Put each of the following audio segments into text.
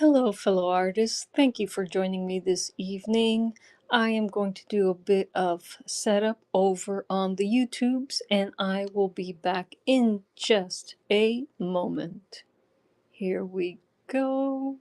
Hello, fellow artists. Thank you for joining me this evening. I am going to do a bit of setup over on the YouTubes, and I will be back in just a moment. Here we go.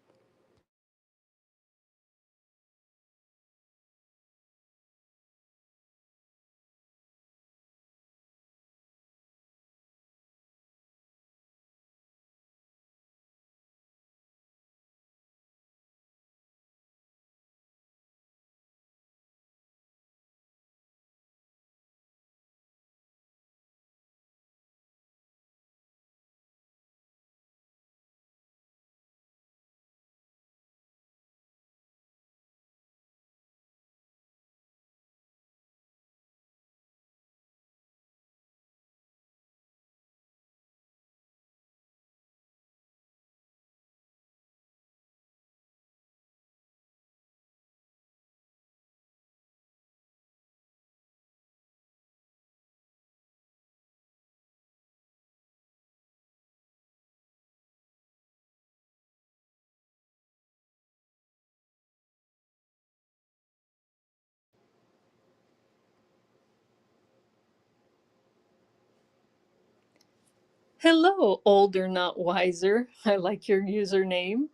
Hello, older, not wiser. I like your username.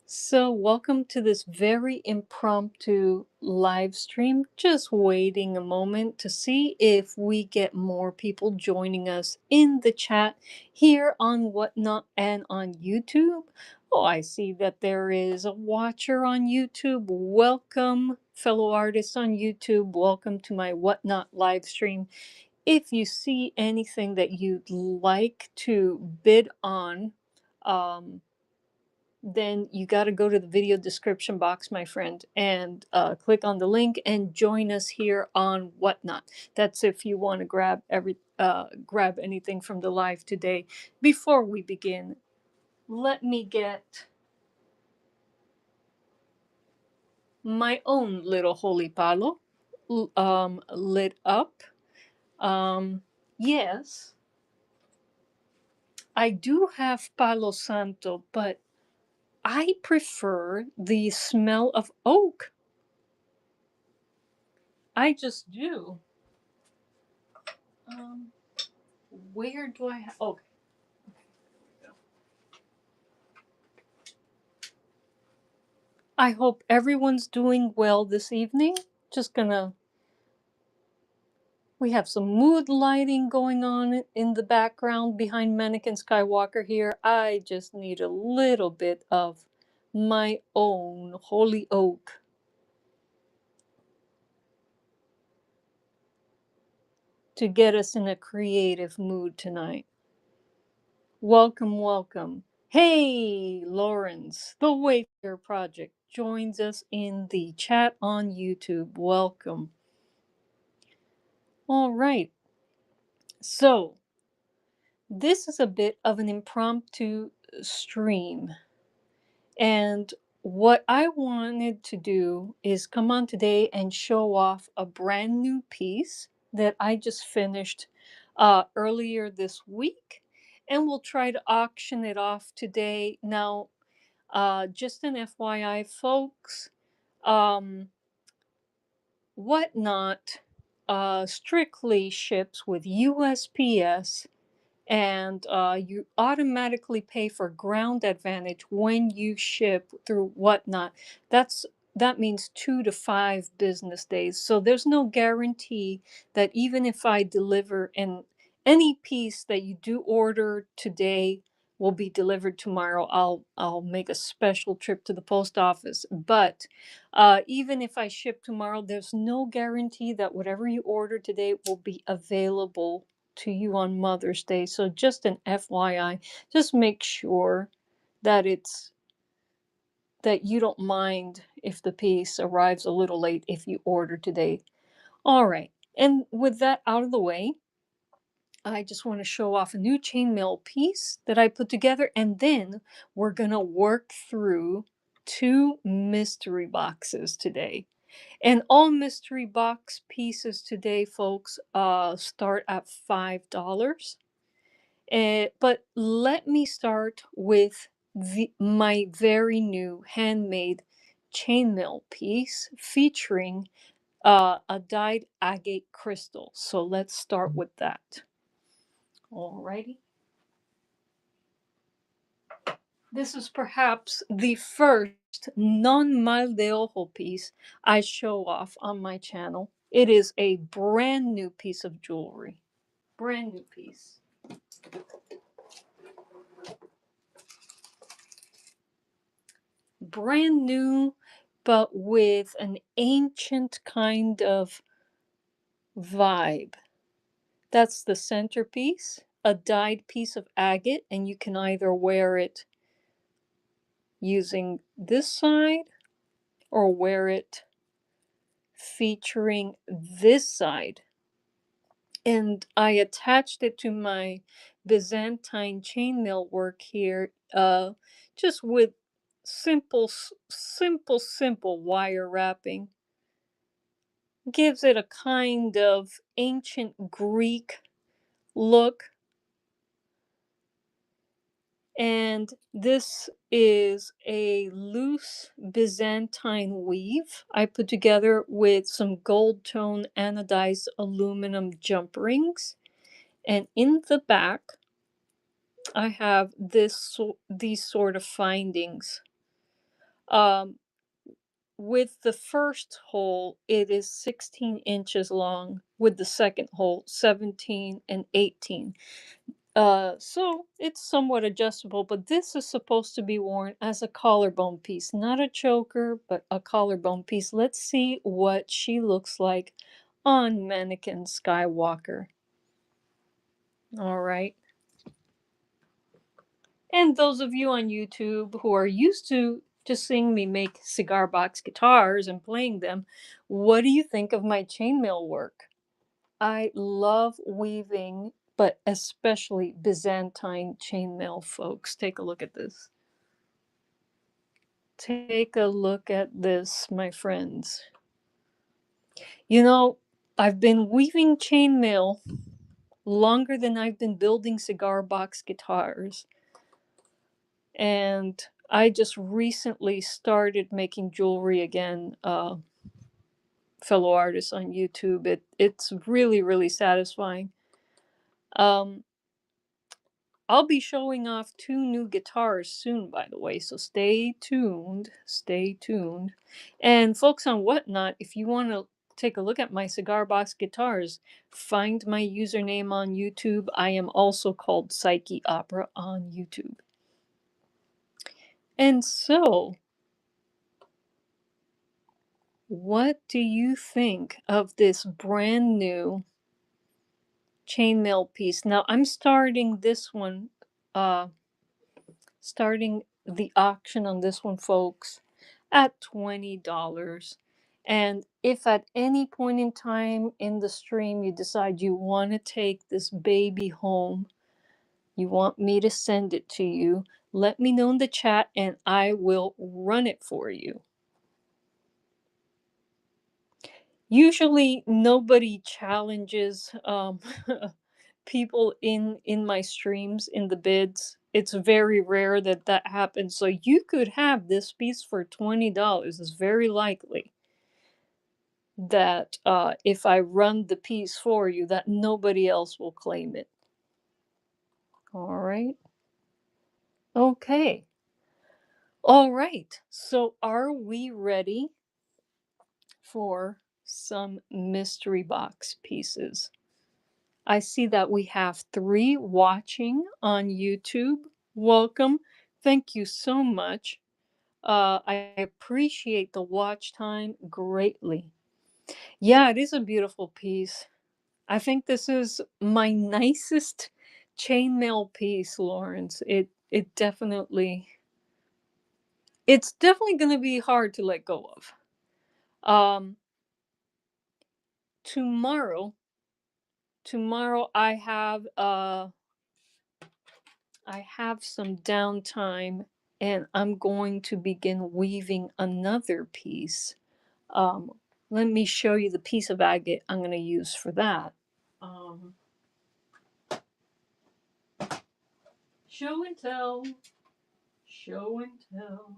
So, welcome to this very impromptu live stream. Just waiting a moment to see if we get more people joining us in the chat here on Whatnot and on YouTube. Oh, I see that there is a watcher on YouTube. Welcome, fellow artists on YouTube. Welcome to my Whatnot live stream. If you see anything that you'd like to bid on, um, then you got to go to the video description box, my friend, and click on the link and join us here on Whatnot. That's if you want to grab anything from the live today. Before we begin, let me get my own little holy palo lit up. Yes, I do have Palo Santo, but I prefer the smell of oak. I just do. Um, where do I have? Okay. I hope everyone's doing well this evening. Just gonna. We have some mood lighting going on in the background behind Mannequin Skywalker here. I just need a little bit of my own holy oak to get us in a creative mood tonight. Welcome, welcome. Hey, Lawrence, the Wayfair Project joins us in the chat on YouTube. Welcome. All right. So, this is a bit of an impromptu stream. And what I wanted to do is come on today and show off a brand new piece that I just finished earlier this week. And we'll try to auction it off today. Now, just an FYI, folks, um, Whatnot strictly ships with USPS, and you automatically pay for ground advantage when you ship through Whatnot. That's that means 2 to 5 business days. So there's no guarantee that even if I deliver in any piece that you do order today will be delivered tomorrow, I'll make a special trip to the post office. But even if I ship tomorrow, there's no guarantee that whatever you order today will be available to you on Mother's Day. So just an FYI, just make sure that it's that you don't mind if the piece arrives a little late if you order today. All right. And with that out of the way, I just want to show off a new chainmail piece that I put together, and then we're going to work through 2 mystery boxes today. And all mystery box pieces today, folks, start at $5. But let me start with my very new handmade chainmail piece featuring a dyed agate crystal. So let's start with that. Alrighty. This is perhaps the first non-mal de ojo piece I show off on my channel. It is a brand new piece of jewelry. Brand new piece. Brand new, but with an ancient kind of vibe. That's the centerpiece, a dyed piece of agate, and you can either wear it using this side or wear it featuring this side. And I attached it to my Byzantine chainmail work here, just with simple wire wrapping. Gives it a kind of ancient Greek look. And this is a loose Byzantine weave I put together with some gold tone anodized aluminum jump rings. And in the back, I have these sort of findings. Um, with the first hole, it is 16 inches long. With the second hole, 17 and 18. So it's somewhat adjustable, but this is supposed to be worn as a collarbone piece, not a choker, but a collarbone piece. Let's see what she looks like on Mannequin Skywalker. All right. And those of you on YouTube who are used to just seeing me make cigar box guitars and playing them, what do you think of my chainmail work? I love weaving, but especially Byzantine chainmail, folks. Take a look at this. Take a look at this, my friends. You know, I've been weaving chainmail longer than I've been building cigar box guitars. And I just recently started making jewelry again, fellow artists on YouTube. It's really satisfying. Um, I'll be showing off 2 new guitars soon, by the way, so stay tuned. Stay tuned. And folks on Whatnot, if you want to take a look at my cigar box guitars, find my username on YouTube. I am also called Psyche Opera on YouTube. And so, what do you think of this brand new chainmail piece? Now, I'm starting this one, starting the auction on this one, folks, at $20. And if at any point in time in the stream you decide you want to take this baby home, you want me to send it to you, let me know in the chat and I will run it for you. Usually nobody challenges people in my streams in the bids. It's very rare that that happens. So you could have this piece for $20. It's very likely that if I run the piece for you, that nobody else will claim it. All right. Okay. All right. So are we ready for some mystery box pieces? I see that we have 3 watching on YouTube. Welcome. Thank you so much. I appreciate the watch time greatly. Yeah, it is a beautiful piece. I think this is my nicest chainmail piece, Lawrence. It's definitely going to be hard to let go of. Tomorrow I have some downtime and I'm going to begin weaving another piece. Um, Let me show you the piece of agate I'm going to use for that. Um, Show and tell. Show and tell.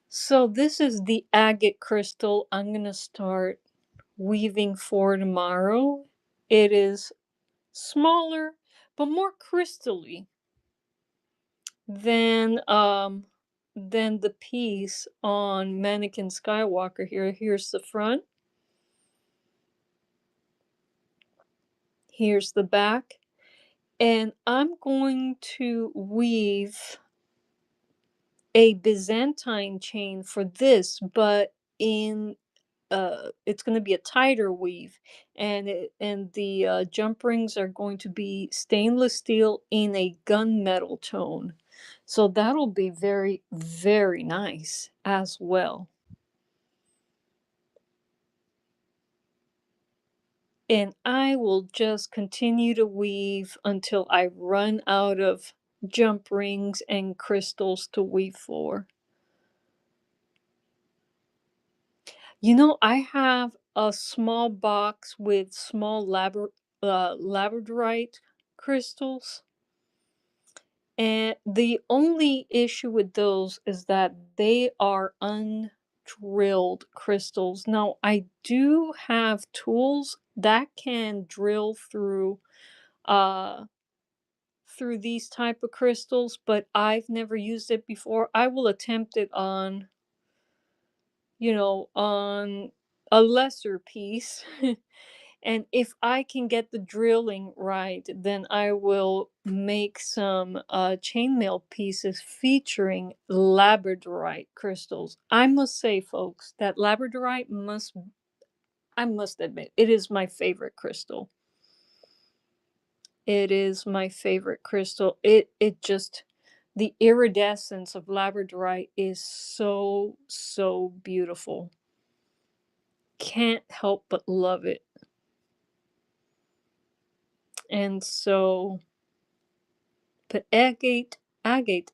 So this is the agate crystal I'm going to start weaving for tomorrow. It is smaller but more crystally than the piece on Mannequin Skywalker here. Here's the front. Here's the back. And I'm going to weave a Byzantine chain for this, but in it's going to be a tighter weave, and the jump rings are going to be stainless steel in a gunmetal tone, so that'll be very, very nice as well. And I will just continue to weave until I run out of jump rings and crystals to weave for. You know, I have a small box with small labradorite crystals, and the only issue with those is that they are undrilled crystals. Now, I do have tools that can drill uh through these type of crystals, but I've never used it before. I will attempt it on, on a lesser piece. And if I can get the drilling right, then I will make some chainmail pieces featuring labradorite crystals. I must say, folks, that labradorite I must admit, it is my favorite crystal. It is my favorite crystal. It just, the iridescence of labradorite is so, so beautiful. Can't help but love it. And so, but agate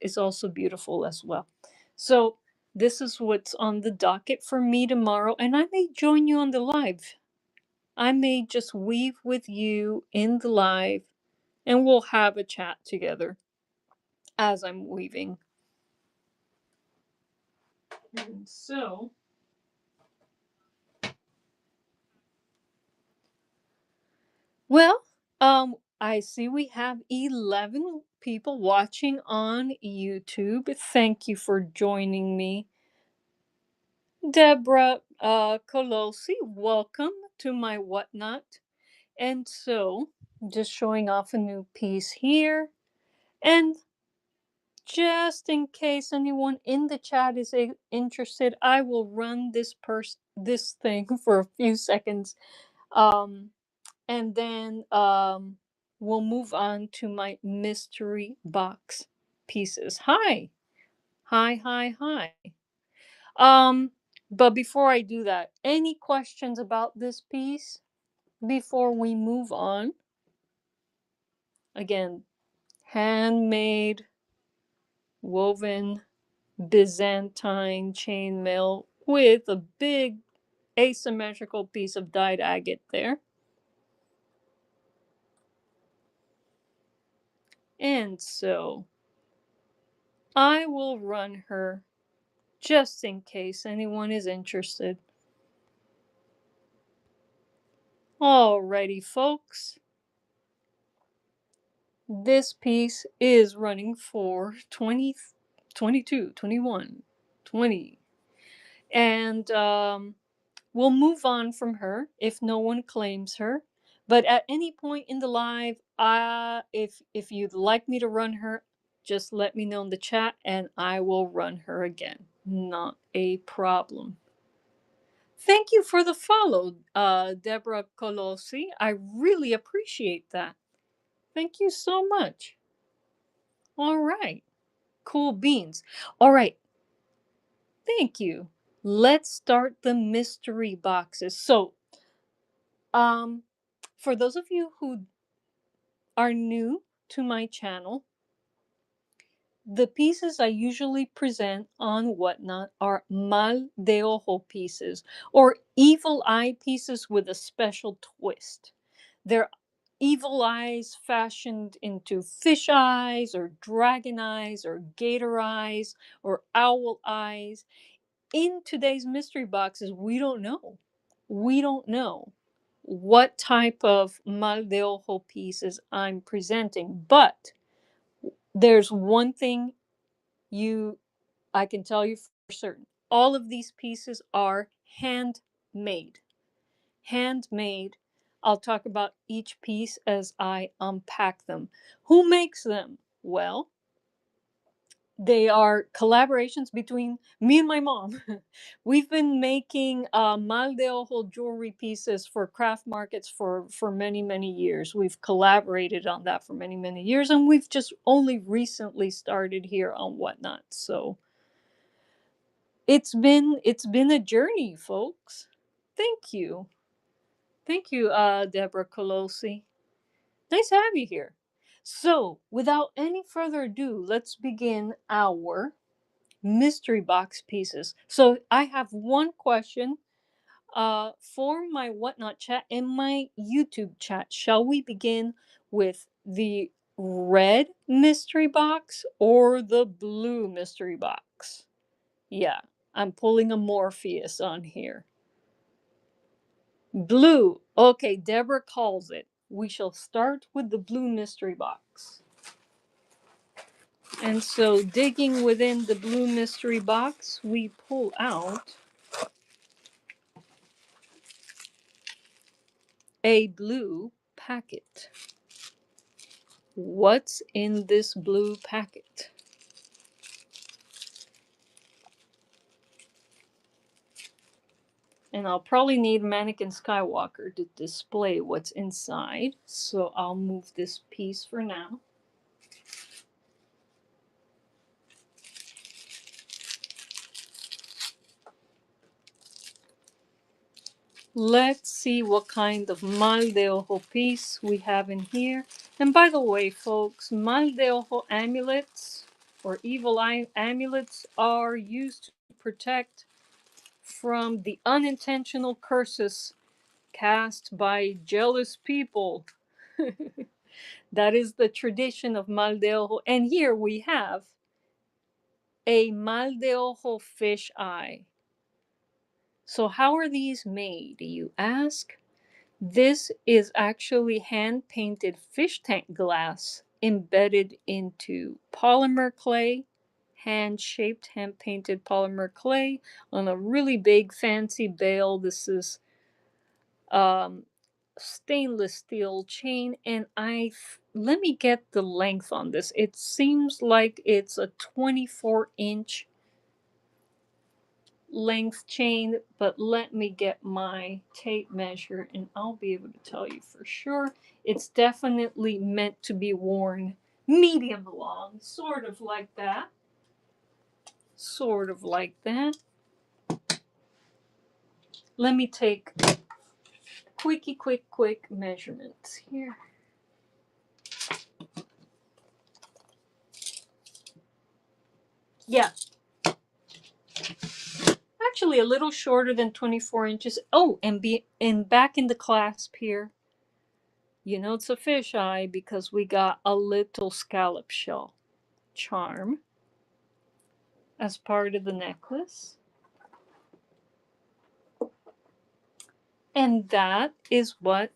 is also beautiful as well. So this is what's on the docket for me tomorrow, and I may join you on the live. I may just weave with you in the live, and we'll have a chat together as I'm weaving. And so, well, I see we have 11 people watching on YouTube. Thank you for joining me. Deborah Colosi, welcome to my whatnot. And so, just showing off a new piece here. And just in case anyone in the chat is interested, I will run this thing for a few seconds. And then we'll move on to my mystery box pieces. Hi. Hi, hi, hi. But before I do that, any questions about this piece before we move on? Again, handmade, woven Byzantine chainmail with a big asymmetrical piece of dyed agate there. And so I will run her just in case anyone is interested. Alrighty, folks. This piece is running for 20, 22, 21, 20. And we'll move on from her if no one claims her. But at any point in the live, if you'd like me to run her, just let me know in the chat and I will run her again. Not a problem. Thank you for the follow, Deborah Colosi. I really appreciate that. Thank you so much. All right. Cool beans. All right. Thank you. Let's start the mystery boxes. So, um, for those of you who are new to my channel, the pieces I usually present on Whatnot are mal de ojo pieces, or evil eye pieces with a special twist. They're evil eyes fashioned into fish eyes or dragon eyes or gator eyes or owl eyes. In today's mystery boxes, we don't know. We don't know what type of mal de ojo pieces I'm presenting, but there's one thing you I can tell you for certain. All of these pieces are handmade. Handmade. I'll talk about each piece as I unpack them. Who makes them? Well, they are collaborations between me and my mom. We've been making mal de ojo jewelry pieces for craft markets for many, many years. We've collaborated on that for many, many years, and we've just only recently started here on Whatnot. So it's been a journey, folks. Thank you. Thank you, Deborah Colosi. Nice to have you here. So, without any further ado, let's begin our mystery box pieces. So, I have one question for my Whatnot chat and my YouTube chat. Shall we begin with the red mystery box or the blue mystery box? Yeah, I'm pulling a Morpheus on here. Blue. Okay, Deborah calls it. We shall start with the blue mystery box. And so, digging within the blue mystery box, we pull out a blue packet. What's in this blue packet? And I'll probably need Mannequin Skywalker to display what's inside. So I'll move this piece for now. Let's see what kind of mal de ojo piece we have in here. And by the way, folks, mal de ojo amulets or evil eye amulets are used to protect from the unintentional curses cast by jealous people. That is the tradition of mal de ojo. And here we have a mal de ojo fish eye. So how are these made, you ask? This is actually hand painted fish tank glass embedded into polymer clay, hand shaped, hand painted polymer clay on a really big fancy bale. This is um, stainless steel chain, and let me get the length on this. It seems like it's a 24-inch length chain, but let me get my tape measure and I'll be able to tell you for sure. It's definitely meant to be worn medium long, sort of like that. Sort of like that. Let me take quick measurements here. Yeah, actually a little shorter than 24 inches. Oh, and back in the clasp here, you know it's a fish eye because we got a little scallop shell charm as part of the necklace. And that is what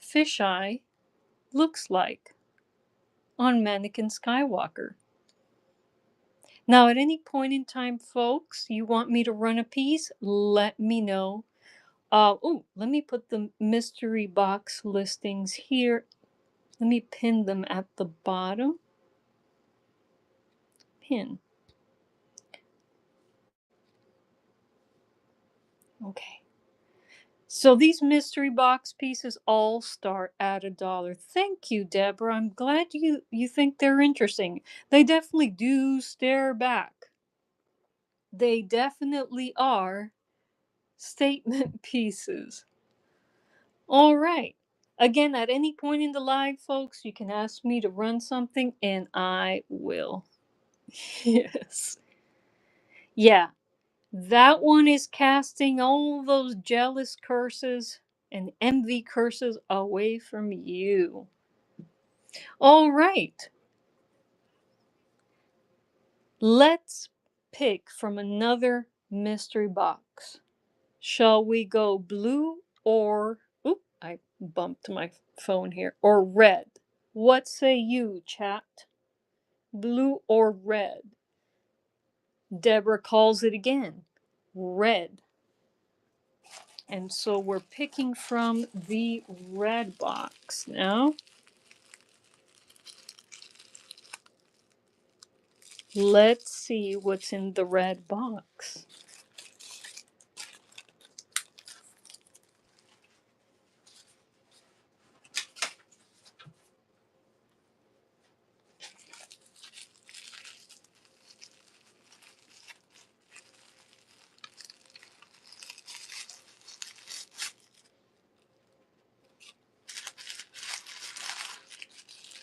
fisheye looks like on Mannequin Skywalker. Now, at any point in time, folks, you want me to run a piece, let me know. Oh, let me put the mystery box listings here. Let me pin them at the bottom. Pin. Okay. So these mystery box pieces all start at $1. Thank you, Deborah. I'm glad you think they're interesting. They definitely do stare back. They definitely are statement pieces. All right. Again, at any point in the live, folks, you can ask me to run something and I will. Yes. Yeah. That one is casting all those jealous curses and envy curses away from you. All right, let's pick from another mystery box. Shall we go blue or, oop, I bumped my phone here, or red? What say you, chat? Blue or red? Deborah calls it again, red. And so we're picking from the red box now. Let's see what's in the red box.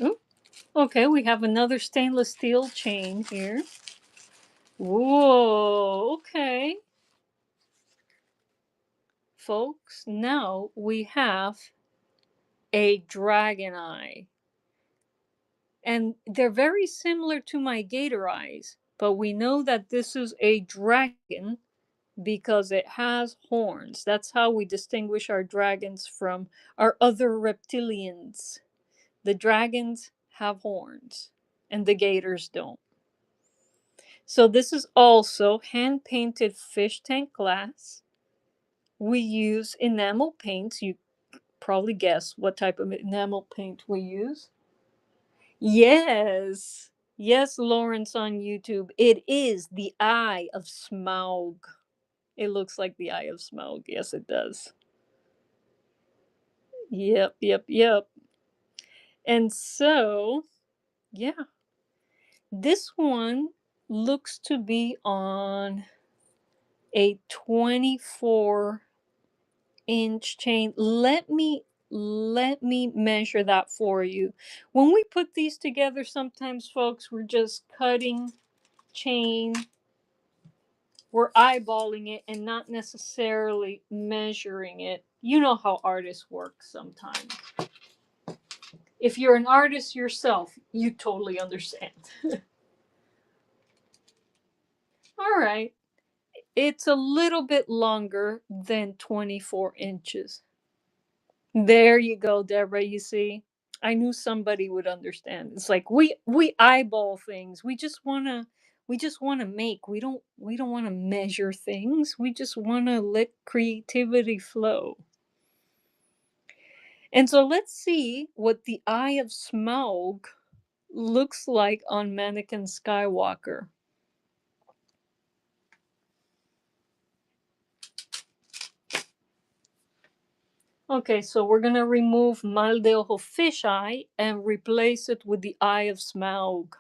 Ooh, okay, we have another stainless steel chain here. Whoa, okay. Folks, now we have a dragon eye. And they're very similar to my gator eyes, but we know that this is a dragon because it has horns. That's how we distinguish our dragons from our other reptilians. The dragons have horns and the gators don't. So this is also hand painted fish tank glass. We use enamel paints. You probably guess what type of enamel paint we use. Yes. Yes, Lawrence on YouTube. It is the Eye of Smaug. It looks like the Eye of Smaug. Yes, it does. Yep, yep, yep. And so, yeah, this one looks to be on a 24-inch chain. Let me measure that for you. When we put these together, sometimes folks, we're just cutting chain, we're eyeballing it and not necessarily measuring it. You know how artists work sometimes. If you're an artist yourself, you totally understand. All right. It's a little bit longer than 24 inches. There you go, Deborah. You see, I knew somebody would understand. It's like we eyeball things. We just want to make. We don't want to measure things. We just want to let creativity flow. And so let's see what the Eye of Smaug looks like on Mannequin Skywalker. Okay, so we're gonna remove Mal de Ojo Fish Eye and replace it with the Eye of Smaug.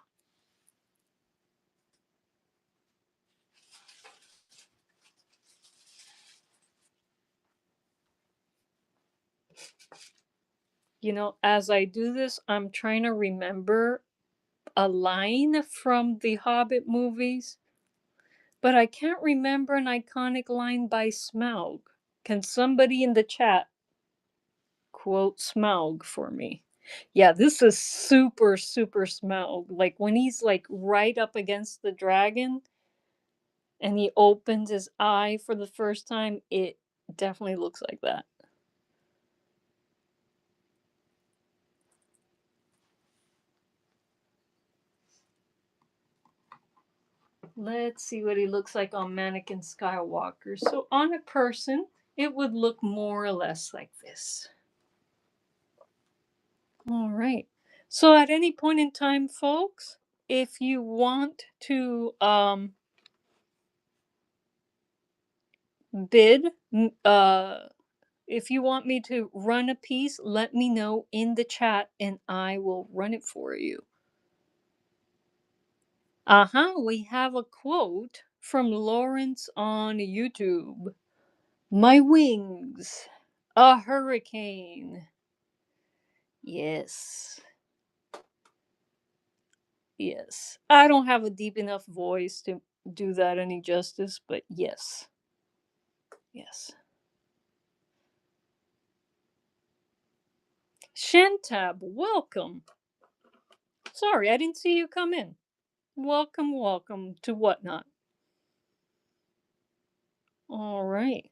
You know, as I do this, I'm trying to remember a line from the Hobbit movies, but I can't remember an iconic line by Smaug. Can somebody in the chat quote Smaug for me? Yeah, this is super, super Smaug. Like when he's like right up against the dragon and he opens his eye for the first time, it definitely looks like that. Let's see what he looks like on Mannequin Skywalker. So on a person, it would look more or less like this. All right. So at any point in time, folks, if you want to bid, if you want me to run a piece, let me know in the chat and I will run it for you. We have a quote from Lawrence on YouTube. My wings, a hurricane. Yes. Yes. I don't have a deep enough voice to do that any justice, but yes. Yes. Shantab, welcome. Sorry, I didn't see you come in. Welcome, welcome to Whatnot. All right.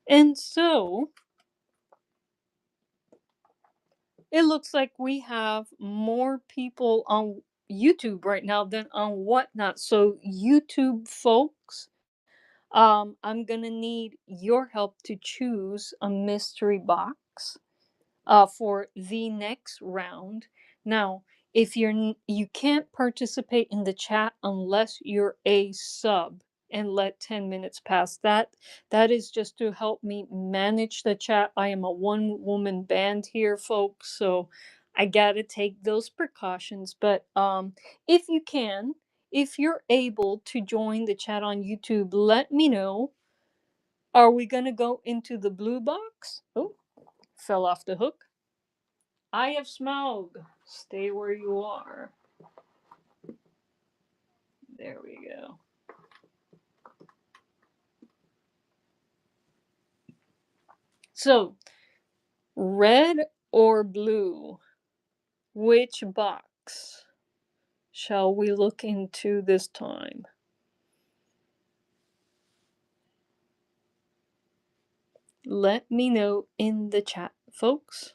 And so, it looks like we have more people on YouTube right now than on Whatnot. So, YouTube folks, I'm gonna need your help to choose a mystery box for the next round. Now, if you can't participate in the chat unless you're a sub and let 10 minutes pass. That is just to help me manage the chat. I am a one woman band here, folks, so I got to take those precautions. But if you can, if you're able to join the chat on YouTube, let me know. Are we going to go into the blue box? Oh, fell off the hook. Eye of Smaug, stay where you are. There we go. So, red or blue? Which box shall we look into this time? Let me know in the chat, folks.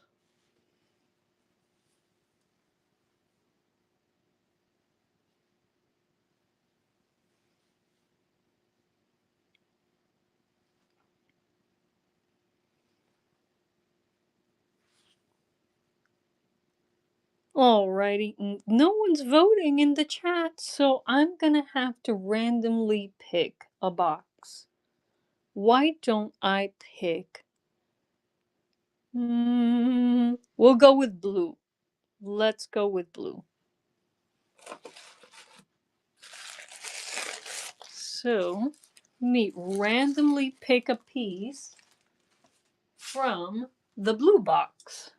Alrighty, no one's voting in the chat, so I'm gonna have to randomly pick a box. Why don't I pick? We'll go with blue. Let's go with blue. So, let me randomly pick a piece from the blue box.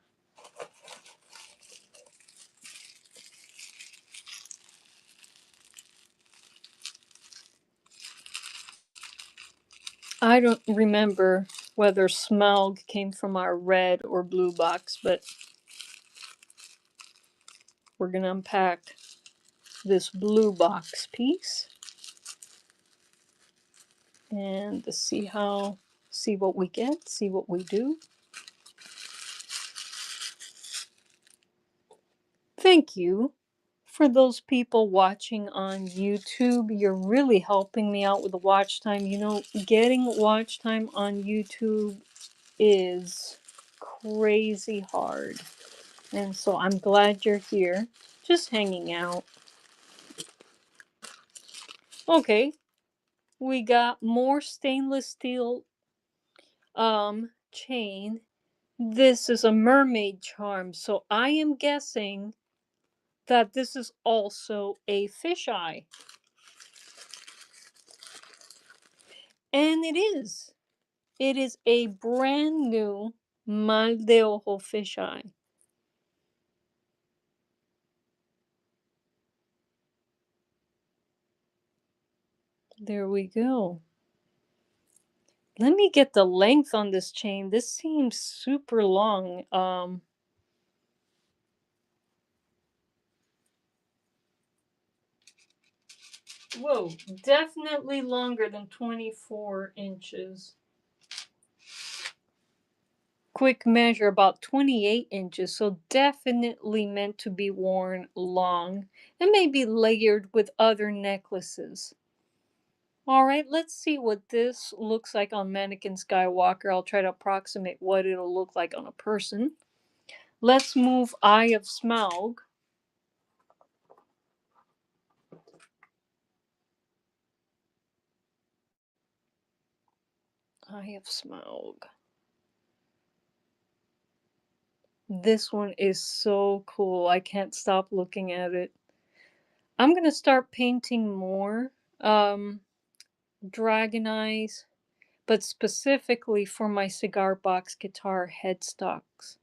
I don't remember whether Smaug came from our red or blue box, but we're going to unpack this blue box piece and see what we get, see what we do. Thank you for those people watching on YouTube. You're really helping me out with the watch time. You know, getting watch time on YouTube is crazy hard. And so I'm glad you're here, just hanging out. Okay, we got more stainless steel chain. This is a mermaid charm, so I am guessing that this is also a fisheye. And it is. It is a brand new Mal de Ojo fisheye. There we go. Let me get the length on this chain. This seems super long. Whoa, definitely longer than 24 inches. Quick measure, about 28 inches, so definitely meant to be worn long and maybe layered with other necklaces. All right, let's see what this looks like on Mannequin Skywalker. I'll try to approximate what it'll look like on a person. Let's move Eye of Smaug. Eye of Smaug. This one is so cool. I can't stop looking at it. I'm going to start painting more dragon eyes, but specifically for my cigar box guitar headstocks.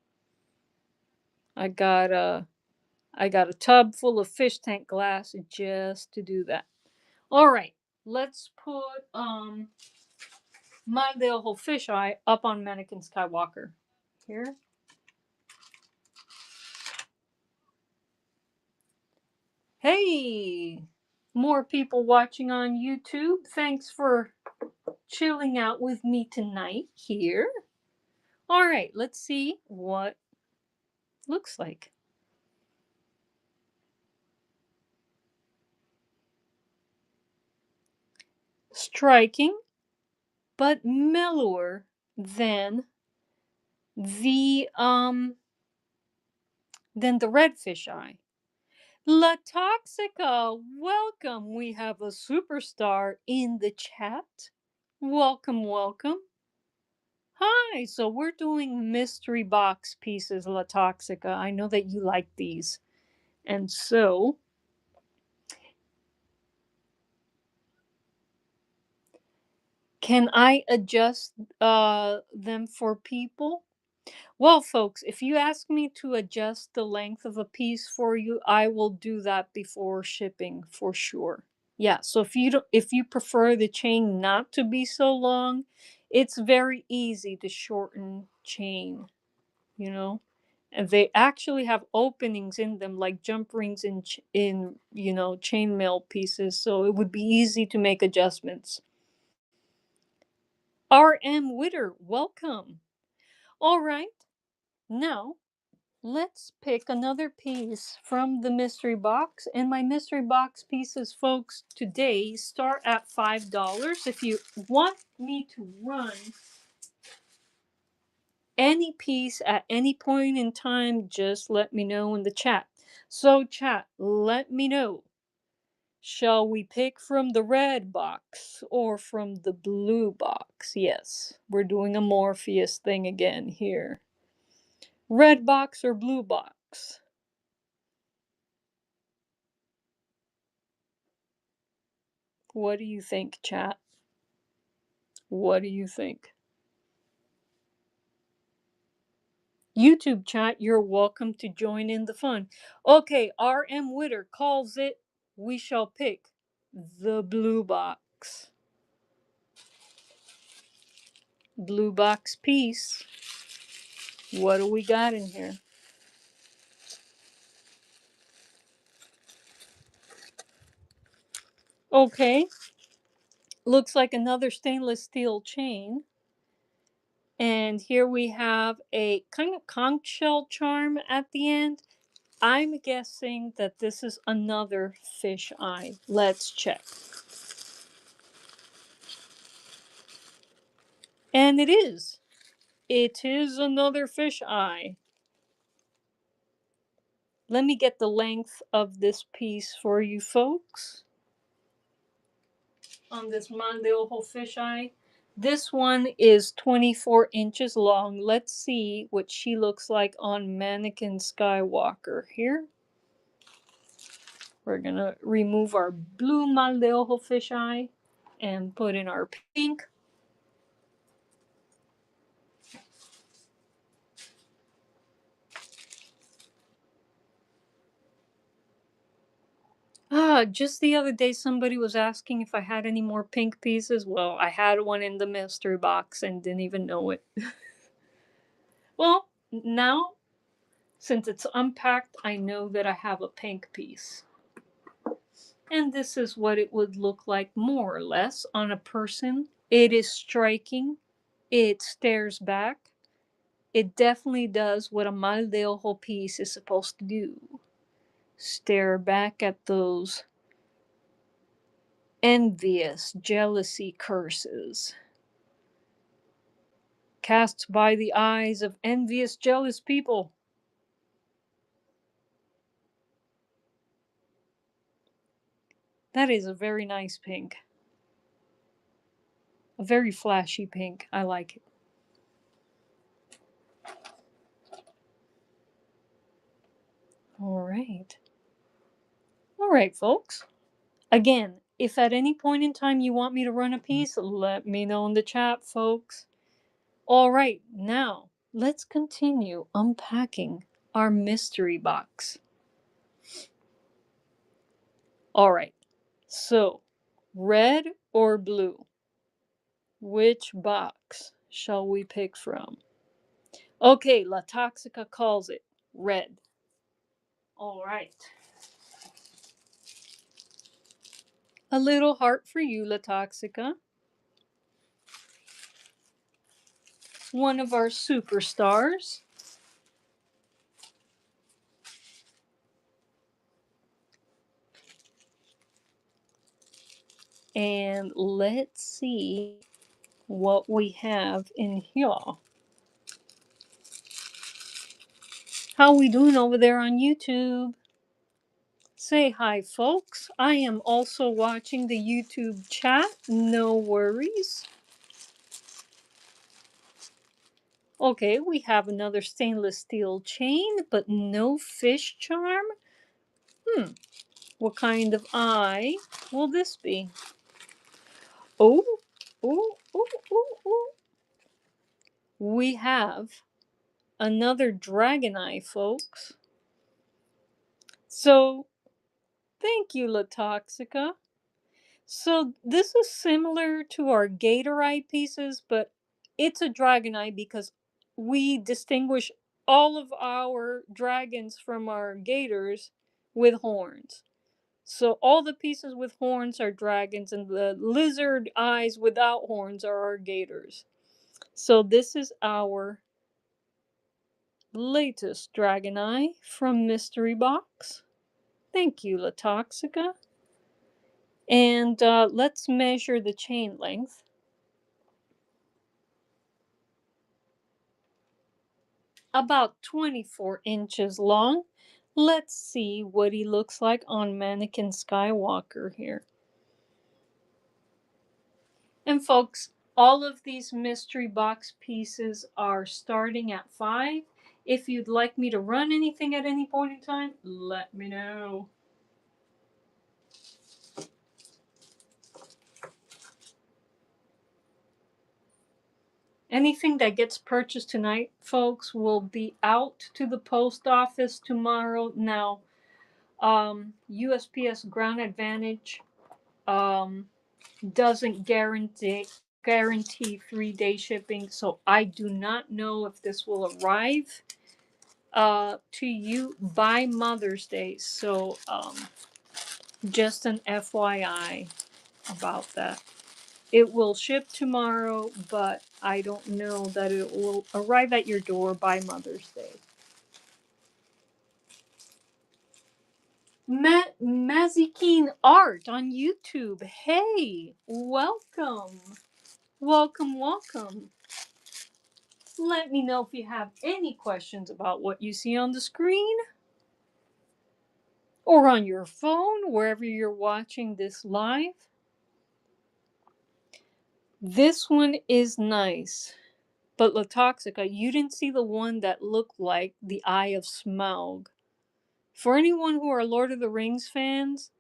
I got a tub full of fish tank glass just to do that. All right, let's put my little fisheye up on Mannequin Skywalker here. Hey, more people watching on YouTube. Thanks for chilling out with me tonight here. All right, let's see what looks like. Striking, but mellower than the than the redfish eye. La Toxica, welcome. We have a superstar in the chat. Welcome, welcome. Hi, so we're doing mystery box pieces, La Toxica. I know that you like these. And so, can I adjust them for people? Well, folks, if you ask me to adjust the length of a piece for you, I will do that before shipping for sure. Yeah, so if you prefer the chain not to be so long, it's very easy to shorten chain, you know. And they actually have openings in them like jump rings in chainmail pieces, so it would be easy to make adjustments. RM Witter, welcome. All right, now let's pick another piece from the mystery box. And my mystery box pieces, folks, today start at $5. If you want me to run any piece at any point in time, just let me know in the chat. So, chat, let me know. Shall we pick from the red box or from the blue box? Yes, we're doing a Morpheus thing again here. Red box or blue box? What do you think, chat? What do you think? YouTube chat, you're welcome to join in the fun. Okay, RM Witter calls it, we shall pick the blue box. Blue box piece. What do we got in here? Okay, looks like another stainless steel chain. And here we have a kind of conch shell charm at the end. I'm guessing that this is another fish eye. Let's check. And it is. It is another fish eye. Let me get the length of this piece for you folks. On this Man de Ojo fish eye. This one is 24 inches long. Let's see what she looks like on Mannequin Skywalker here. We're gonna remove our blue Mal de Ojo fish eye and put in our pink. Just the other day somebody was asking if I had any more pink pieces. Well, I had one in the mystery box and didn't even know it. Well, now, since it's unpacked, I know that I have a pink piece. And this is what it would look like more or less on a person. It is striking. It stares back. It definitely does what a mal de ojo piece is supposed to do. Stare back at those envious jealousy curses cast by the eyes of envious jealous people. That is a very nice pink. A very flashy pink. I like it. All right. All right, folks. Again, if at any point in time you want me to run a piece, let me know in the chat, folks. All right, now let's continue unpacking our mystery box. All right, so red or blue? Which box shall we pick from? Okay, La Toxica calls it red. All right. A little heart for you, La Toxica. One of our superstars. And let's see what we have in here. How we doing over there on YouTube? Say hi, folks. I am also watching the YouTube chat. No worries. Okay, we have another stainless steel chain, but no fish charm. What kind of eye will this be? Oh, oh, oh, oh, oh. We have another dragon eye, folks. So, thank you, La Toxica. So, this is similar to our gator eye pieces, but it's a dragon eye because we distinguish all of our dragons from our gators with horns. So all the pieces with horns are dragons, and the lizard eyes without horns are our gators. So this is our latest dragon eye from Mystery Box. Thank you, La Toxica. And let's measure the chain length. About 24 inches long. Let's see what he looks like on Mannequin Skywalker here. And folks, all of these mystery box pieces are starting at 5. If you'd like me to run anything at any point in time, let me know. Anything that gets purchased tonight, folks, will be out to the post office tomorrow. Now, USPS Ground Advantage doesn't guarantee 3-day shipping, so I do not know if this will arrive to you by Mother's Day. So just an FYI about that. It will ship tomorrow, but I don't know that it will arrive at your door by Mother's Day. Mazikeen Art on YouTube. Hey, welcome. Welcome, welcome. Let me know if you have any questions about what you see on the screen or on your phone, wherever you're watching this live. This one is nice. But La Toxica, you didn't see the one that looked like the Eye of Smaug. For anyone who are Lord of the Rings fans,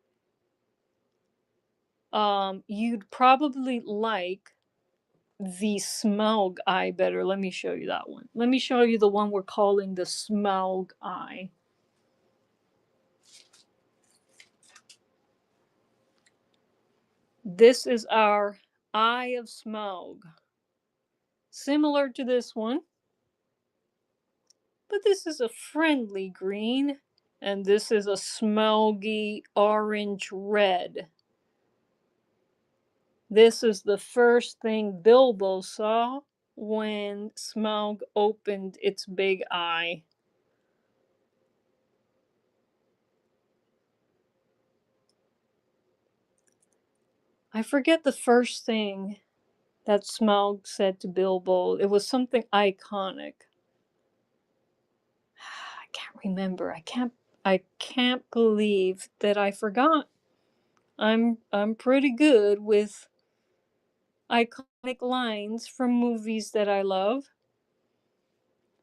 you'd probably like the Smaug eye better. Let me show you that one. Let me show you the one we're calling the Smaug eye. This is our Eye of Smaug. Similar to this one, but this is a friendly green, and this is a smoggy orange red. This is the first thing Bilbo saw when Smaug opened its big eye. I forget the first thing that Smaug said to Bilbo. It was something iconic. I can't remember. I can't believe that I forgot. I'm pretty good with iconic lines from movies that I love.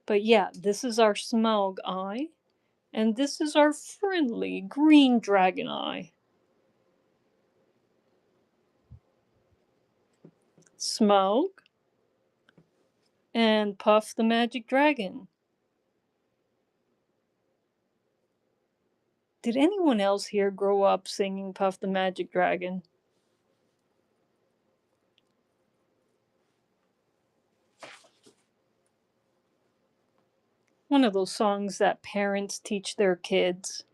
But yeah, this is our Smaug eye, and this is our friendly green dragon eye. Smaug and Puff the Magic Dragon. Did anyone else here grow up singing Puff the Magic Dragon? One of those songs that parents teach their kids,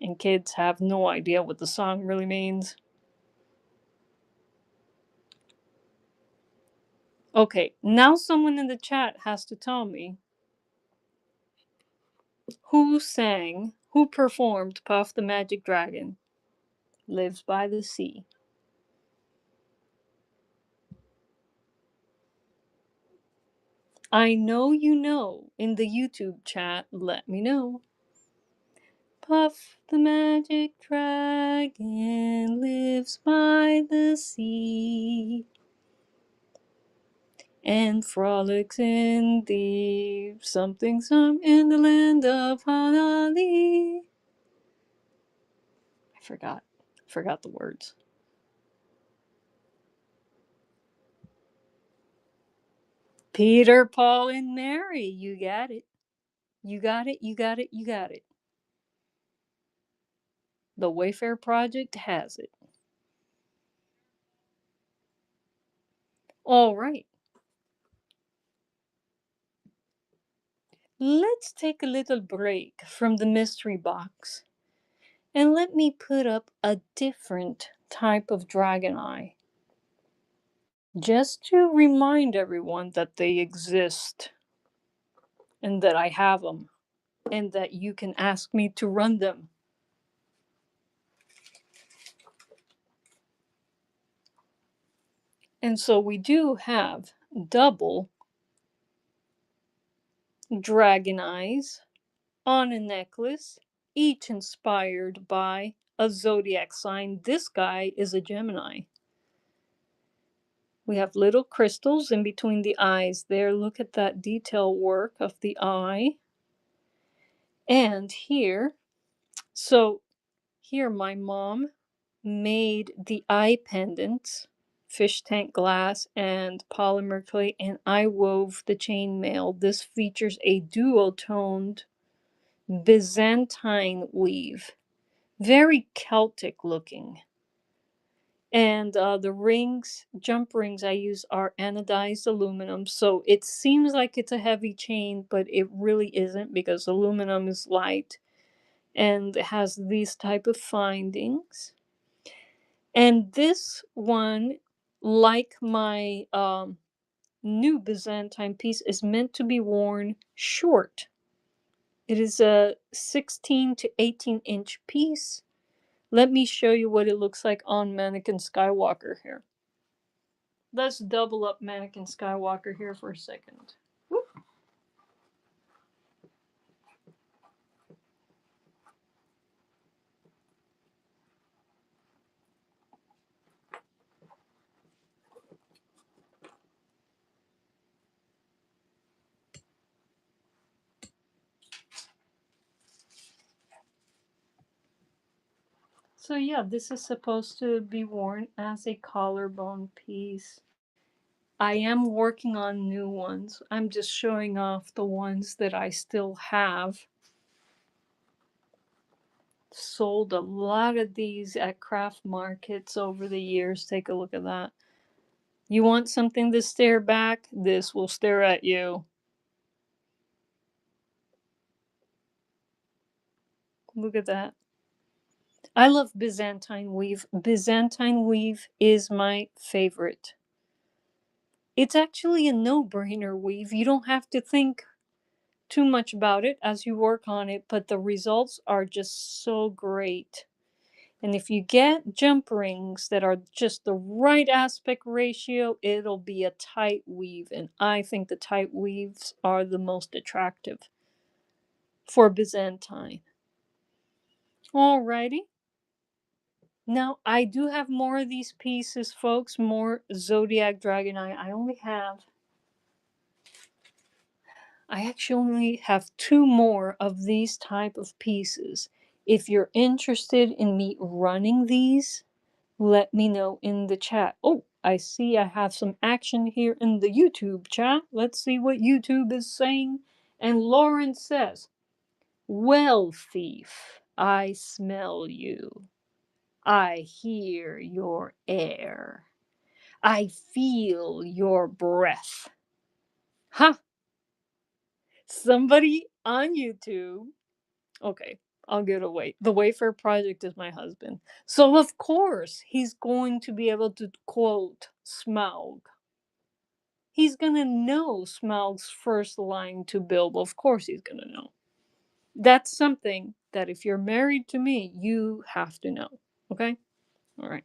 and kids have no idea what the song really means. Okay, now someone in the chat has to tell me who performed Puff the Magic Dragon Lives by the Sea. I know you know in the YouTube chat, let me know. Puff the Magic Dragon lives by the sea and frolics in the something some in the land of Hanali. I forgot the words. Peter, Paul, and Mary. You got it. You got it. You got it. You got it. The Wayfair Project has it. All right. Let's take a little break from the mystery box and let me put up a different type of dragon eye. Just to remind everyone that they exist and that I have them and that you can ask me to run them. And so we do have double dragon eyes on a necklace, each inspired by a zodiac sign. This guy is a Gemini. We have little crystals in between the eyes there. Look at that detail work of the eye. And here, so here my mom made the eye pendants, fish tank glass and polymer clay, and I wove the chainmail. This features a duotoned Byzantine weave, very Celtic looking. And the rings, jump rings I use are anodized aluminum. So it seems like it's a heavy chain, but it really isn't because aluminum is light and it has these type of findings. And this one, like my new Byzantine piece, is meant to be worn short. It is a 16 to 18-inch piece. Let me show you what it looks like on Mannequin Skywalker here. Let's double up Mannequin Skywalker here for a second. Whoop. So yeah, this is supposed to be worn as a collarbone piece. I am working on new ones. I'm just showing off the ones that I still have. Sold a lot of these at craft markets over the years. Take a look at that. You want something to stare back? This will stare at you. Look at that. I love Byzantine weave. Byzantine weave is my favorite. It's actually a no-brainer weave. You don't have to think too much about it as you work on it, but the results are just so great. And if you get jump rings that are just the right aspect ratio, it'll be a tight weave. And I think the tight weaves are the most attractive for Byzantine. Alrighty. Now, I do have more of these pieces, folks. More Zodiac Dragon Eye. I actually only have two more of these type of pieces. If you're interested in me running these, let me know in the chat. Oh, I see I have some action here in the YouTube chat. Let's see what YouTube is saying. And Lauren says, well, thief, I smell you. I hear your air. I feel your breath. Ha! Somebody on YouTube. Okay, I'll give it away. The Wayfair Project is my husband. So, of course, he's going to be able to quote Smaug. He's gonna know Smaug's first line to Bilbo. Of course he's gonna know. That's something that if you're married to me, you have to know. Okay? All right.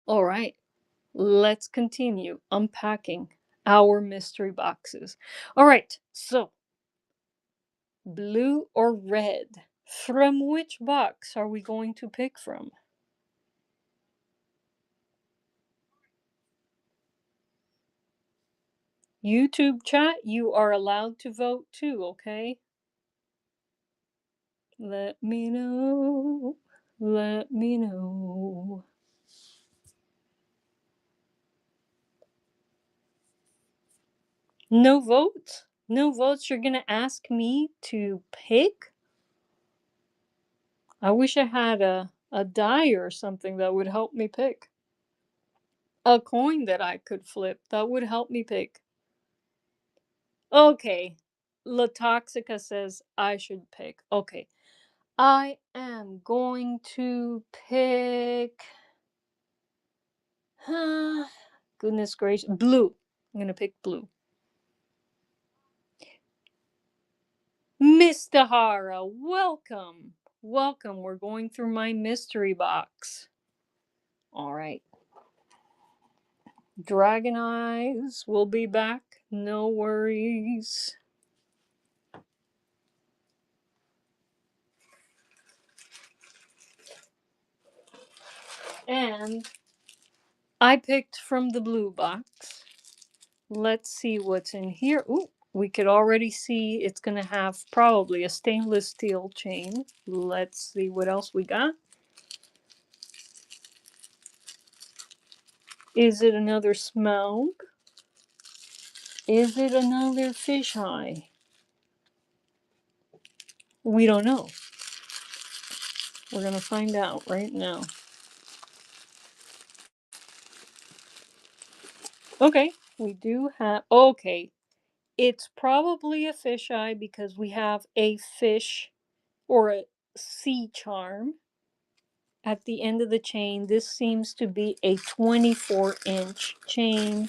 All right. Let's continue unpacking our mystery boxes. All right. So, blue or red? From which box are we going to pick from? YouTube chat, you are allowed to vote too, okay? Let me know. Let me know. No votes? No votes? You're gonna ask me to pick? I wish I had a die or something that would help me pick. A coin that I could flip that would help me pick. Okay. La Toxica says I should pick. Okay. I am going to pick. Goodness gracious. Blue. I'm going to pick blue. Mr. Hara, welcome. Welcome. We're going through my mystery box. All right. Dragon Eyes will be back. No worries. And I picked from the blue box. Let's see what's in here. Ooh, we could already see it's going to have probably a stainless steel chain. Let's see what else we got. Is it another Smaug? Is it another fisheye? We don't know. We're going to find out right now. Okay, we do have... Okay, it's probably a fisheye because we have a fish or a sea charm at the end of the chain. This seems to be a 24-inch chain.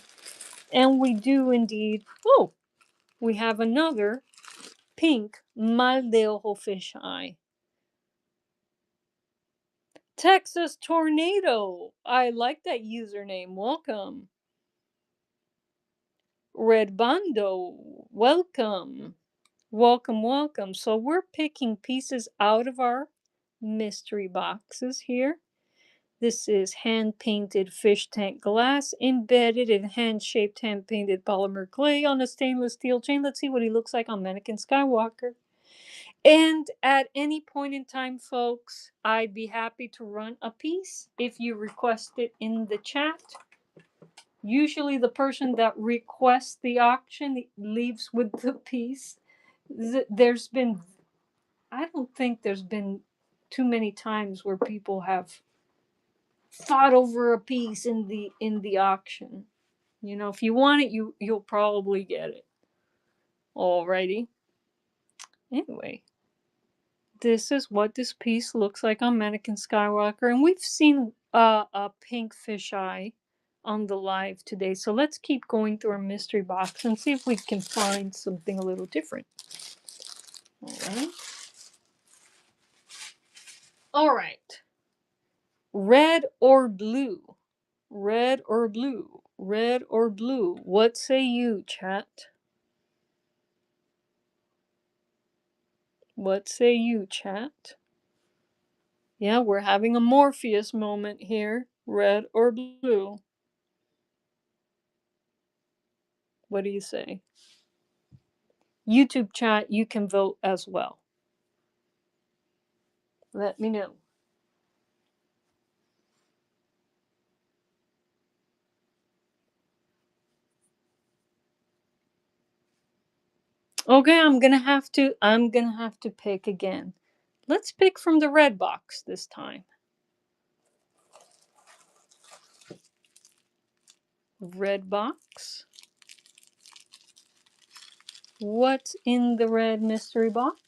And we do indeed... Oh, we have another pink mal de ojo fisheye. Texas Tornado. I like that username. Welcome. Red Bando. Welcome. Welcome, welcome. So we're picking pieces out of our mystery boxes here. This is hand-painted fish tank glass embedded in hand-shaped, hand-painted polymer clay on a stainless steel chain. Let's see what he looks like on Mannequin Skywalker. And at any point in time, folks, I'd be happy to run a piece if you request it in the chat. Usually the person that requests the auction leaves with the piece. There's been, I don't think there's been too many times where people have fought over a piece in the auction. You know, if you want it, you'll probably get it. Alrighty. Anyway, this is what this piece looks like on Mannequin Skywalker, and we've seen a pink fisheye on the live today. So let's keep going through our mystery box and see if we can find something a little different. All right. All right. Red or blue? Red or blue? Red or blue? What say you, chat? What say you, chat? Yeah, we're having a Morpheus moment here. Red or blue? What do you say? YouTube chat, you can vote as well. Let me know. Okay, I'm gonna have to pick again. Let's pick from the red box this time. Red box. What's in the red mystery box?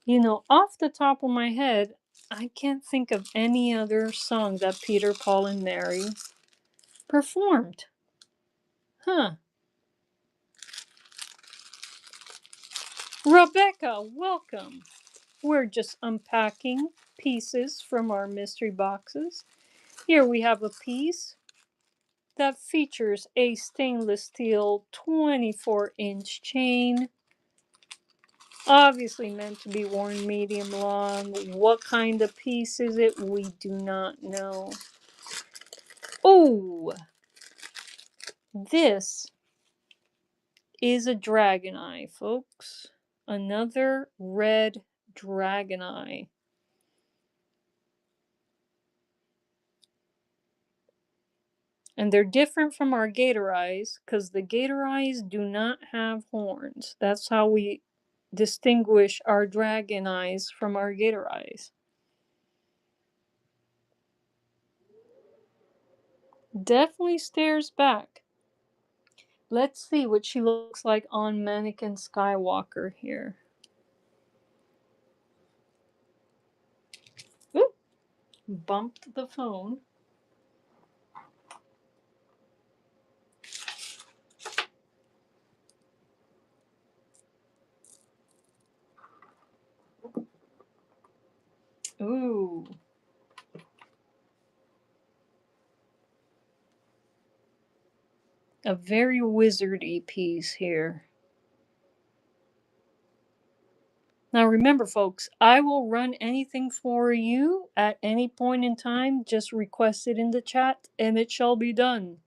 You know, off the top of my head, I can't think of any other song that Peter, Paul, and Mary performed. Huh. Rebecca, welcome. We're just unpacking pieces from our mystery boxes. Here we have a piece that features a stainless steel 24-inch chain, obviously meant to be worn medium long. What kind of piece is it? We do not know. Oh, this is a dragon eye, folks. Another red dragon eye. And they're different from our gator eyes because the gator eyes do not have horns. That's how we distinguish our dragon eyes from our gator eyes. Definitely stares back. Let's see what she looks like on Mannequin Skywalker here. Ooh, bumped the phone. Ooh. A very wizardy piece here. Now remember, folks, I will run anything for you at any point in time. Just request it in the chat and it shall be done.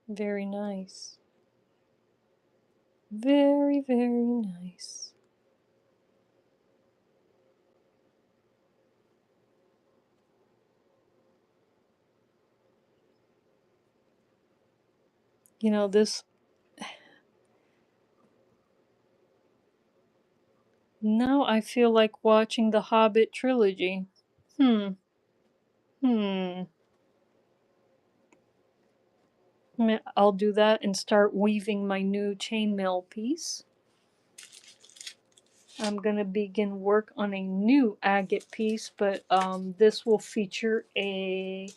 Very nice. Very, very nice. You know, this... Now I feel like watching the Hobbit trilogy. Hmm. Hmm. I'll do that and start weaving my new chainmail piece. I'm gonna begin work on a new agate piece, but this will feature a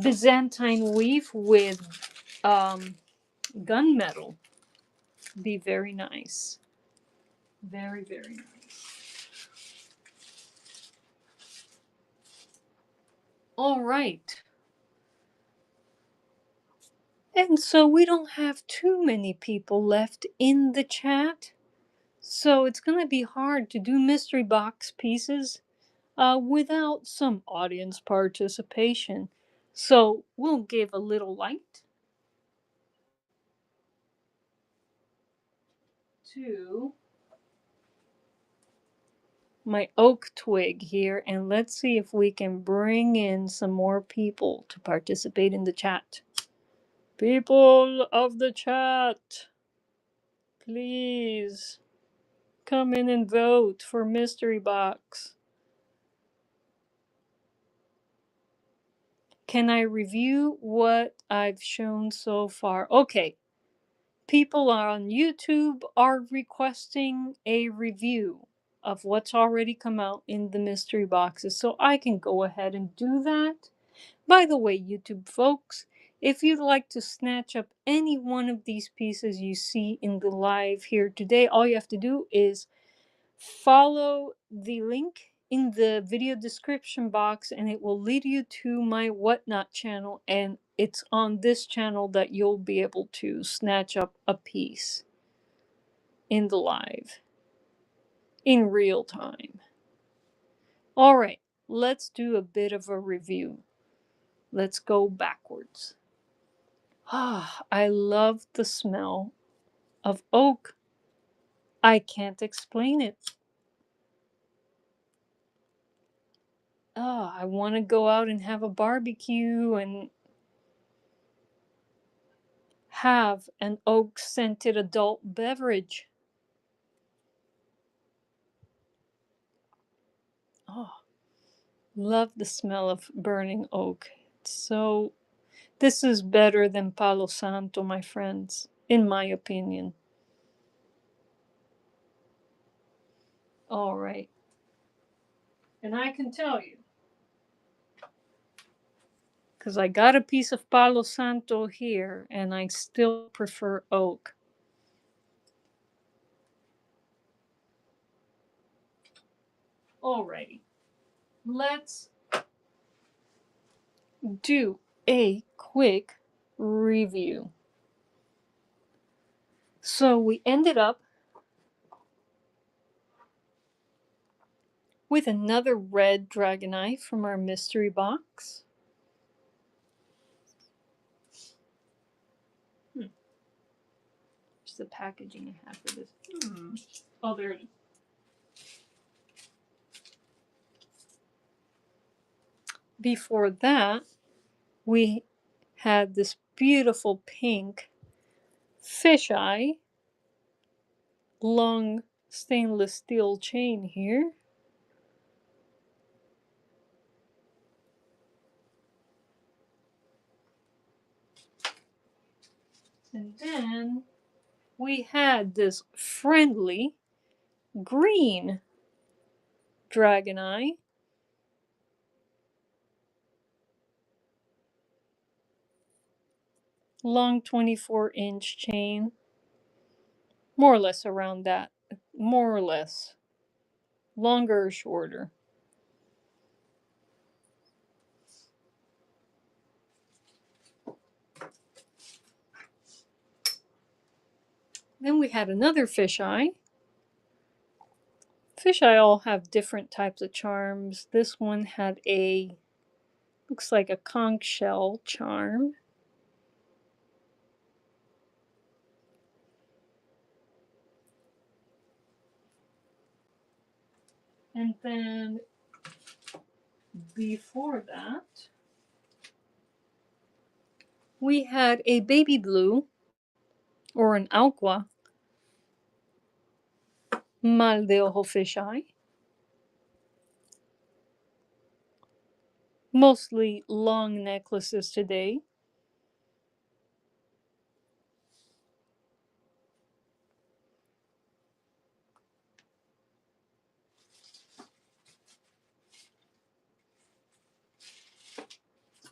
Byzantine weave with gunmetal. Be very nice. Very, very nice. All right. And so we don't have too many people left in the chat. So it's going to be hard to do mystery box pieces without some audience participation. So we'll give a little light to my oak twig here, and let's see if we can bring in some more people to participate in the chat. People of the chat, please come in and vote for Mystery Box. Can I review what I've shown so far? Okay. People on YouTube are requesting a review of what's already come out in the mystery boxes, so I can go ahead and do that. By the way, YouTube folks, if you'd like to snatch up any one of these pieces you see in the live here today, all you have to do is follow the link in the video description box and it will lead you to my Whatnot channel, and it's on this channel that you'll be able to snatch up a piece in the live in real time. All right, let's do a bit of a review. Let's go backwards. Ah, I love the smell of oak. I can't explain it. Oh, I want to go out and have a barbecue and have an oak scented adult beverage. Oh, love the smell of burning oak. So, this is better than Palo Santo, my friends, in my opinion. All right. And I can tell you, because I got a piece of Palo Santo here, and I still prefer oak. Alrighty. Let's do a quick review. So we ended up with another red dragon eye from our mystery box. There's the packaging I have for this. Oh, there it is. Before that, we had this beautiful pink fisheye, long stainless steel chain here. And then we had this friendly green dragon eye. Long 24-inch chain. More or less around that. More or less. Longer or shorter. Then we had another fisheye. Fisheye all have different types of charms. This one had a, looks like a conch shell charm. And then before that, we had a baby blue, or an aqua, mal de ojo fisheye. Mostly long necklaces today.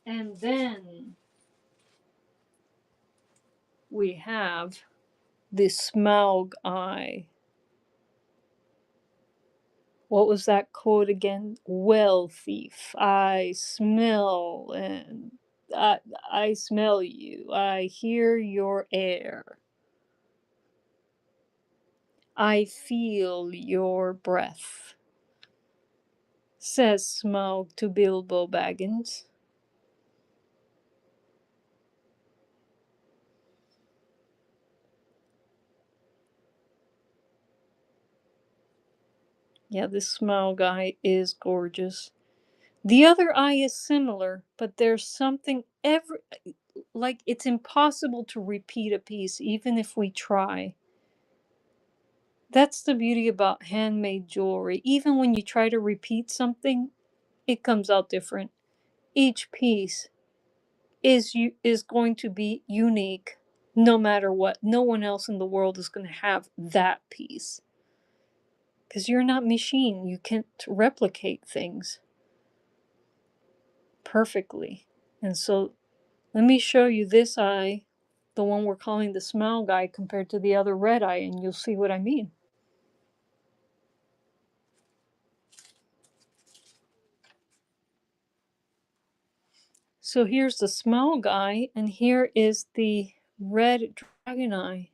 And then we have the Smaug eye. What was that quote again? Well, thief, I smell and I smell you. I hear your air. I feel your breath, says Smaug to Bilbo Baggins. Yeah, this Smaug eye is gorgeous. The other eye is similar, but there's something like it's impossible to repeat a piece even if we try. That's the beauty about handmade jewelry. Even when you try to repeat something, it comes out different. Each piece is going to be unique no matter what. No one else in the world is going to have that piece. Because you're not machine. You can't replicate things perfectly. And so let me show you this eye, the one we're calling the Smaug eye, compared to the other red eye, and you'll see what I mean. So here's the Smaug eye, and here is the red dragon eye.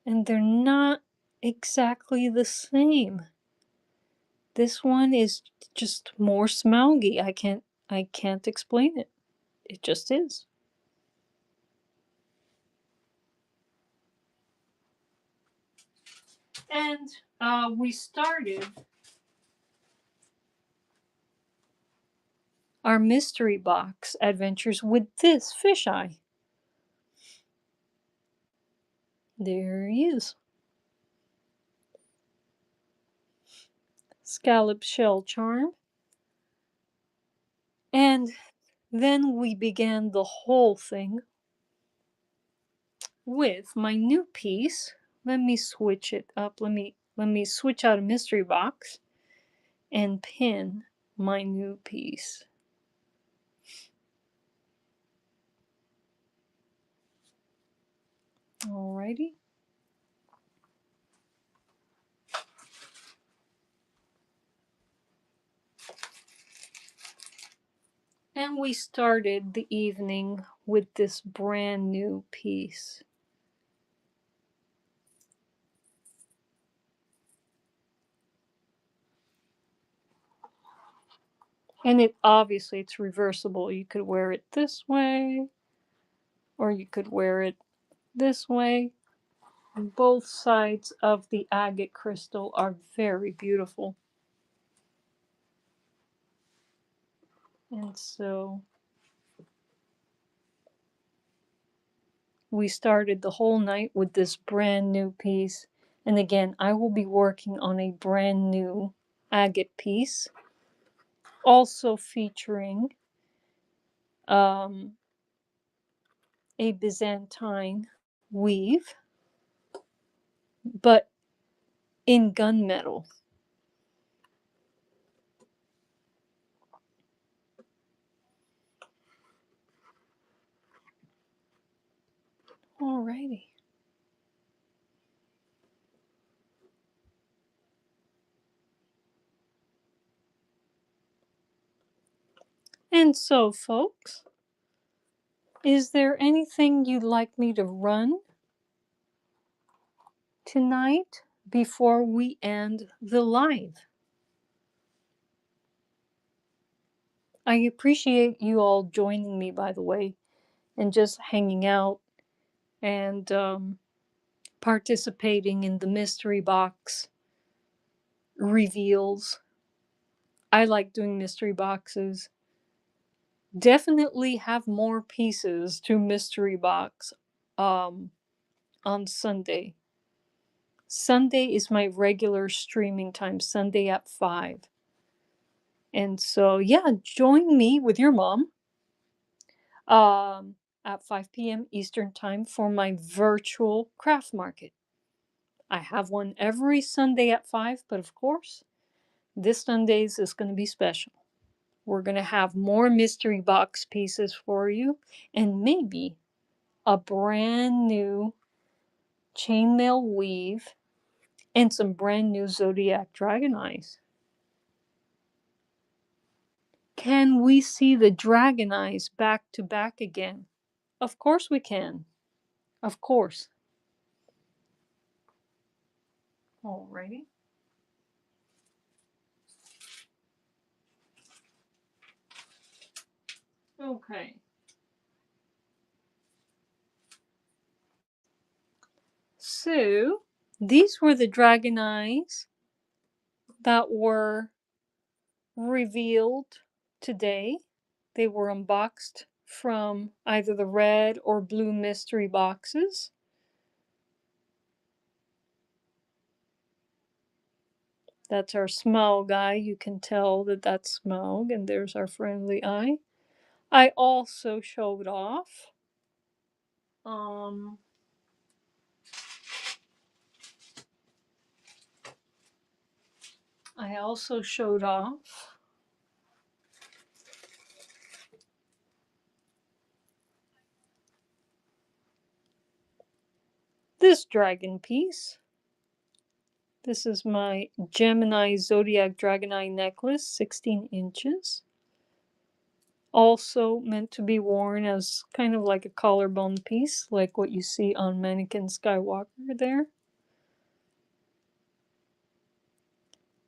And they're not exactly the same. This one is just more Smaugy. I can't explain it. It just is. And we started our mystery box adventures with this fisheye. There he is. Scallop shell charm. And then we began the whole thing with my new piece. Let me switch it up. Let me let me switch out a mystery box and pin my new piece. Alrighty. And we started the evening with this brand new piece. And it's reversible. You could wear it this way, or you could wear it this way. Both sides of the agate crystal are very beautiful. And so we started the whole night with this brand new piece. And again, I will be working on a brand new agate piece, also featuring a Byzantine weave, but in gunmetal. Alrighty. And so, folks, is there anything you'd like me to run tonight before we end the live? I appreciate you all joining me, by the way, and just hanging out and participating in the mystery box reveals. I like doing mystery boxes. Definitely have more pieces to mystery box on Sunday. Sunday is my regular streaming time, Sunday at 5. And so, yeah, join me with your mom at 5 p.m. Eastern Time for my virtual craft market. I have one every Sunday at 5, but of course, this Sunday's is going to be special. We're going to have more mystery box pieces for you and maybe a brand new chainmail weave and some brand new zodiac dragon eyes. Can we see the dragon eyes back to back again? Of course we can. Of course. Alrighty. Okay. So, these were the dragon eyes that were revealed today. They were unboxed from either the red or blue mystery boxes. That's our Smaug guy. You can tell that that's Smaug, and there's our friendly eye. I also showed off um I also showed off this dragon piece. This is my Gemini Zodiac Dragon Eye necklace, 16 inches. Also meant to be worn as kind of like a collarbone piece, like what you see on Mannequin Skywalker there.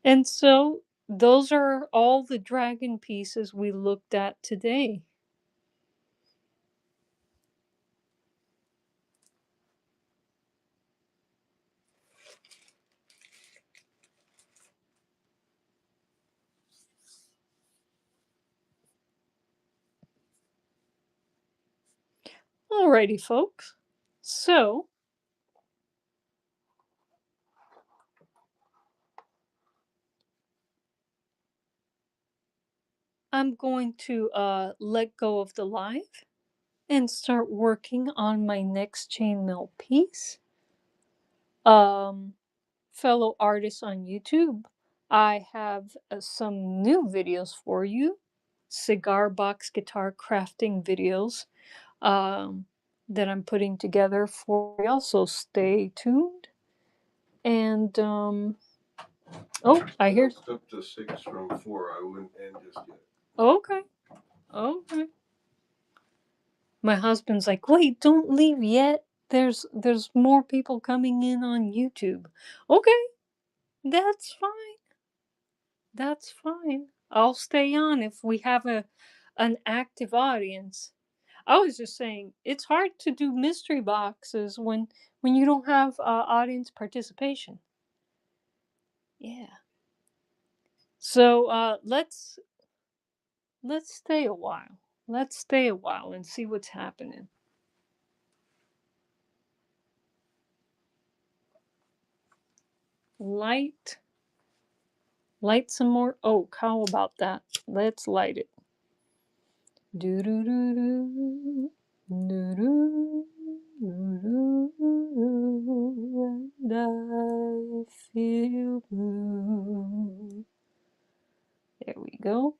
And so those are all the dragon pieces we looked at today. Alrighty, folks. So I'm going to let go of the live and start working on my next chainmail piece. Um, fellow artists on YouTube, I have some new videos for you, cigar box guitar crafting videos um, that I'm putting together for you. So stay tuned. And oh, I hear. Just up to 6 from 4. I wouldn't end just yet. Okay, okay. My husband's like, wait, don't leave yet. There's more people coming in on YouTube. Okay, that's fine. That's fine. I'll stay on if we have an active audience. I was just saying it's hard to do mystery boxes when you don't have audience participation. Yeah. So let's stay a while. Let's stay a while and see what's happening. Light Light some more oak. How about that? Let's light it. Do do do do do do do do. And I feel blue. There we go.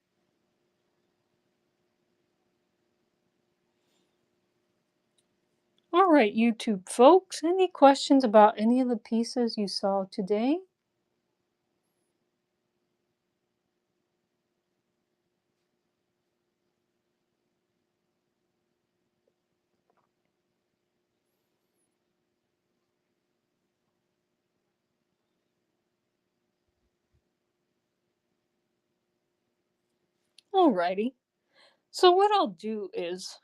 All right, YouTube folks. Any questions about any of the pieces you saw today? Alrighty. So what I'll do is,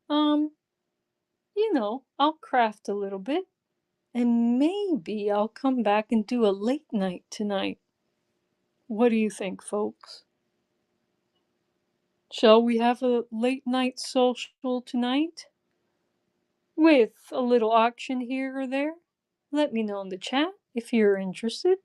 um, I'll craft a little bit, and maybe I'll come back and do a late night tonight. What do you think, folks? Shall we have a late night social tonight? With a little auction here or there? Let me know in the chat if you're interested.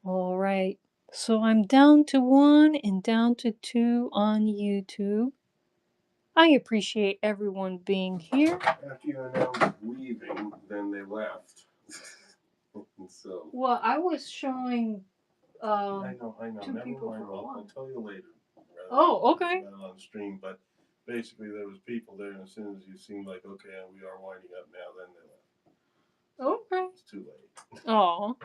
Alright, so I'm down to 1 and down to 2 on YouTube. I appreciate everyone being here. After you announced leaving, then they left. So. Well, I was showing I know. two Never people mind. for a while. I'll tell you later. Oh, okay. Not on stream, but basically there was people there, and as soon as you seemed like, okay, we are winding up now, then they left. Okay. It's too late. Oh.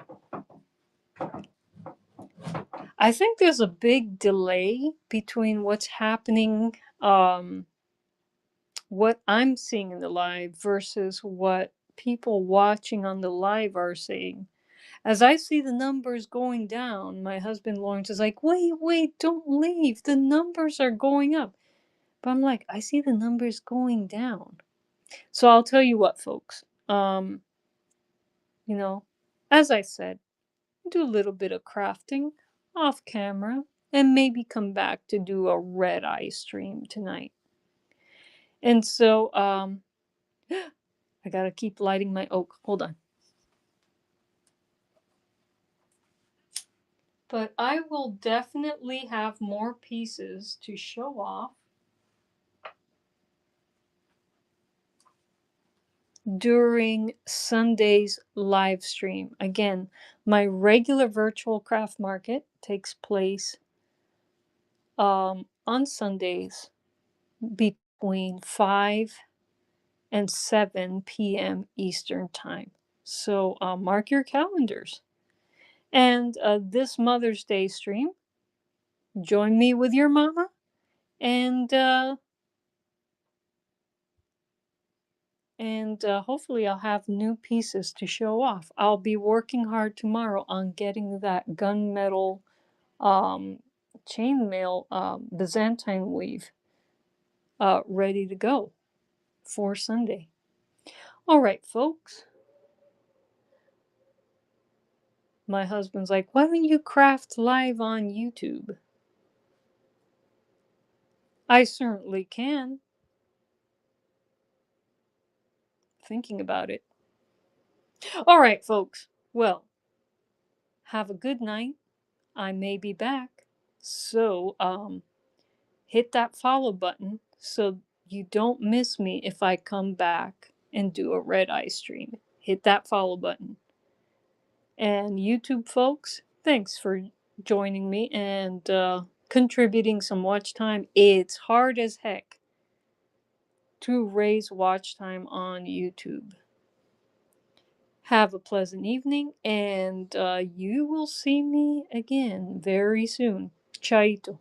I think there's a big delay between what's happening, what I'm seeing in the live versus what people watching on the live are seeing. As I see the numbers going down, my husband Lawrence is like, wait, don't leave. The numbers are going up. But I'm like, I see the numbers going down. So I'll tell you what, folks. You know, as I said, do a little bit of crafting off camera and maybe come back to do a red eye stream tonight. And so I gotta keep lighting my oak. Hold on. But I will definitely have more pieces to show off during Sunday's live stream. Again, my regular virtual craft market takes place on Sundays between 5 and 7 p.m. Eastern Time. So mark your calendars. And this Mother's Day stream, join me with your mama, and hopefully I'll have new pieces to show off. I'll be working hard tomorrow on getting that gunmetal um, chainmail Byzantine weave ready to go for Sunday. All right, folks. My husband's like, why don't you craft live on YouTube? I certainly can. thinking about it. All right, folks. Well, have a good night. I may be back. So, hit that follow button so you don't miss me if I come back and do a red eye stream. Hit that follow button. And YouTube folks, thanks for joining me and contributing some watch time. It's hard as heck to raise watch time on YouTube. Have a pleasant evening, and you will see me again very soon. Chaito.